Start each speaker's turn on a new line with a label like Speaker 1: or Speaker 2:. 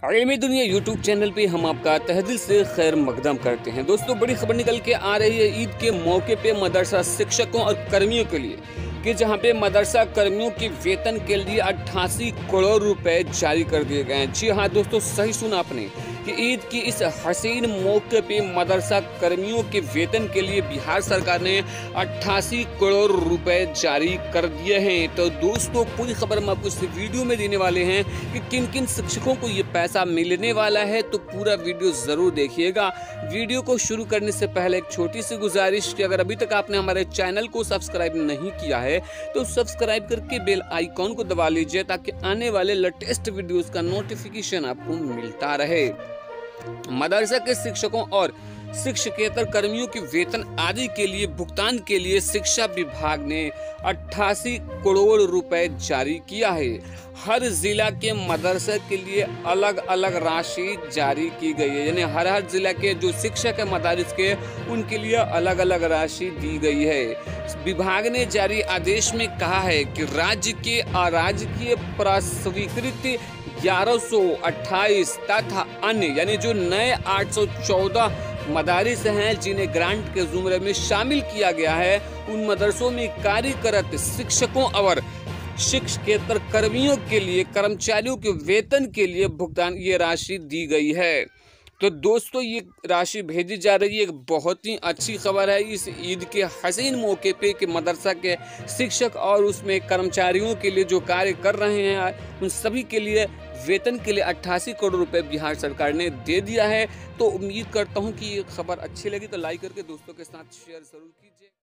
Speaker 1: आलमी दुनिया YouTube channel पे हम आपका तहे दिल से खैर मकदम करते हैं। दोस्तों, बड़ी खबर निकल के आ रही है ईद के मौके पे मदरसा शिक्षकों और कर्मियों के लिए कि जहां पे मदरसा कर्मियों के वेतन के लिए 88 करोड़ रुपए जारी कर दिए गए हैं। जी हाँ दोस्तों, सही सुना आपने कि ईद की इस हसीन मौके पे मदरसा कर्मियों के वेतन के लिए बिहार सरकार ने 88 करोड़ रुपए जारी कर दिए हैं। तो दोस्तों, पूरी खबर हम आपको इस वीडियो में देने वाले हैं कि किन किन शिक्षकों को ये पैसा मिलने वाला है। तो पूरा वीडियो जरूर देखिएगा। वीडियो को शुरू करने से पहले एक छोटी सी गुजारिश कि अगर अभी तक आपने हमारे चैनल को सब्सक्राइब नहीं किया है तो सब्सक्राइब करके बेल आइकॉन को दबा लीजिए ताकि आने वाले लेटेस्ट वीडियोस का नोटिफिकेशन आपको मिलता रहे। मदरसा के शिक्षकों और शिक्षकेतर कर्मियों के वेतन आदि के लिए भुगतान के लिए शिक्षा विभाग ने 88 करोड़ रुपए जारी किया है। हर जिला के मदरसे के लिए अलग अलग राशि जारी की गई है, यानी हर जिला के जो शिक्षक है मदारिस के उनके लिए अलग अलग राशि दी गई है। विभाग ने जारी आदेश में कहा है कि राज्य के अराजकीय प्रस्वीकृत 1128 तथा अन्य यानी जो नए 814 मदारिस हैं जिन्हें ग्रांट के जुमरे में शामिल किया गया है, उन मदरसों में कार्यरत शिक्षकों और शिक्षकेतर कर्मियों के लिए कर्मचारियों के वेतन के लिए भुगतान ये राशि दी गई है। तो दोस्तों, ये राशि भेजी जा रही है। एक बहुत ही अच्छी खबर है इस ईद के हसीन मौके पे कि मदरसा के शिक्षक और उसमें कर्मचारियों के लिए जो कार्य कर रहे हैं उन सभी के लिए वेतन के लिए 88 करोड़ रुपए बिहार सरकार ने दे दिया है। तो उम्मीद करता हूं कि ये खबर अच्छी लगी तो लाइक करके दोस्तों के साथ शेयर जरूर कीजिए।